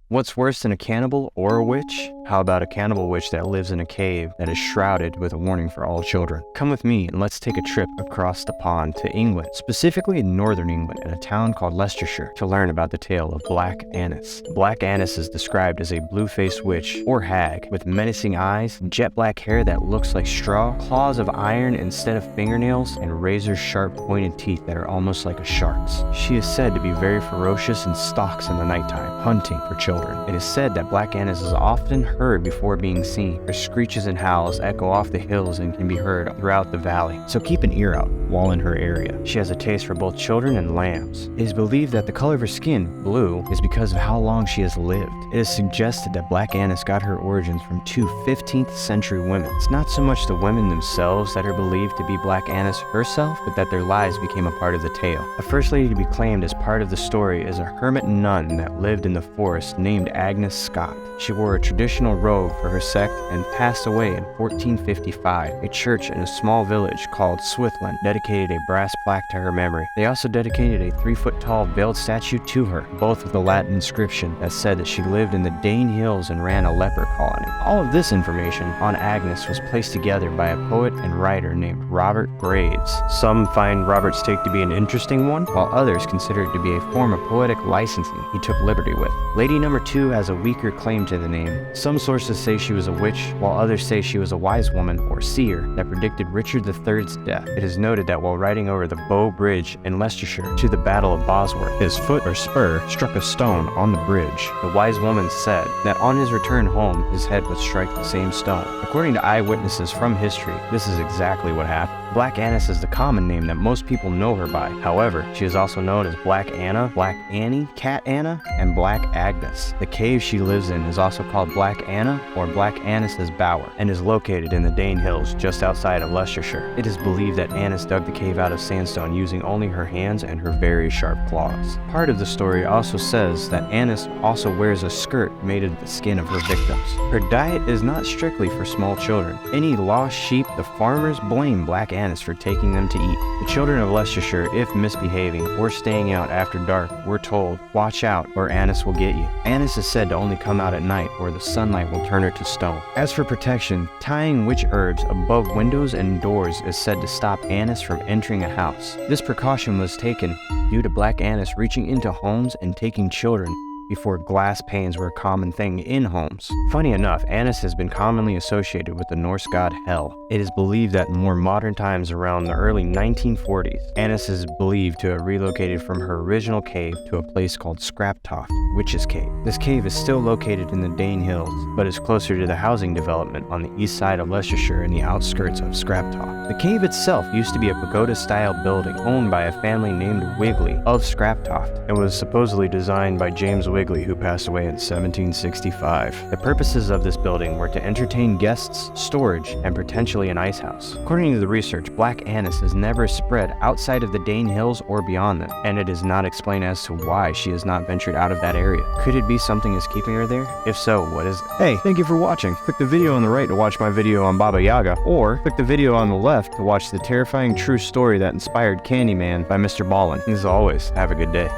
What's worse than a cannibal or a witch? How about a cannibal witch that lives in a cave that is shrouded with a warning for all children? Come with me and let's take a trip across the pond to England, specifically in northern England in a town called Leicestershire, to learn about the tale of Black Annis. Black Annis is described as a blue-faced witch or hag with menacing eyes, jet black hair that looks like straw, claws of iron instead of fingernails, and razor-sharp pointed teeth that are almost like a shark's. She is said to be very ferocious and stalks in the nighttime, hunting for children. It is said that Black Annis is often heard before being seen. Her screeches and howls echo off the hills and can be heard throughout the valley, so keep an ear out while in her area. She has a taste for both children and lambs. It is believed that the color of her skin, blue, is because of how long she has lived. It is suggested that Black Annis got her origins from two 15th century women. It's not so much the women themselves that are believed to be Black Annis herself, but that their lives became a part of the tale. The first lady to be claimed as part of the story is a hermit nun that lived in the forest named Agnes Scott. She wore a traditional robe for her sect and passed away in 1455. A church in a small village called Swithland dedicated a brass plaque to her memory. They also dedicated a 3-foot-tall veiled statue to her, both with a Latin inscription that said that she lived in the Dane Hills and ran a leper colony. All of this information on Agnes was placed together by a poet and writer named Robert Graves. Some find Robert's take to be an interesting one, while others consider it to be a form of poetic licensing he took liberty with. Lady number 2 has a weaker claim to the name. Some sources say she was a witch, while others say she was a wise woman or seer that predicted Richard III's death. It is noted that while riding over the Bow Bridge in Leicestershire to the Battle of Bosworth, his foot or spur struck a stone on the bridge. The wise woman said that on his return home, his head would strike the same stone. According to eyewitnesses from history, this is exactly what happened. Black Annis is the common name that most people know her by. However, she is also known as Black Anna, Black Annie, Cat Anna, and Black Agnes. The cave she lives in is also called Black Anna or Black Annis's Bower and is located in the Dane Hills just outside of Leicestershire. It is believed that Annis dug the cave out of sandstone using only her hands and her very sharp claws. Part of the story also says that Annis also wears a skirt made of the skin of her victims. Her diet is not strictly for small children. Any lost sheep, the farmers blame Black Annis for taking them to eat. The children of Leicestershire, if misbehaving or staying out after dark, were told, "Watch out or Annis will get you." Annis is said to only come out at night or the sunlight will turn her to stone. As for protection, tying witch herbs above windows and doors is said to stop Annis from entering a house. This precaution was taken due to Black Annis reaching into homes and taking children before glass panes were a common thing in homes. Funny enough, Annis has been commonly associated with the Norse god Hel. It is believed that in more modern times around the early 1940s, Annis is believed to have relocated from her original cave to a place called Scraptoft, Witch's Cave. This cave is still located in the Dane Hills, but is closer to the housing development on the east side of Leicestershire in the outskirts of Scraptoft. The cave itself used to be a pagoda-style building owned by a family named Wigley of Scraptoft and was supposedly designed by James Wigley, who passed away in 1765. The purposes of this building were to entertain guests, storage, and potentially an ice house. According to the research, Black Annis has never spread outside of the Dane Hills or beyond them, and it is not explained as to why she has not ventured out of that area. Could it be something is keeping her there? If so, what is it? Hey, thank you for watching. Click the video on the right to watch my video on Baba Yaga, or click the video on the left to watch the terrifying true story that inspired Candyman by Mr. Ballin. As always, have a good day.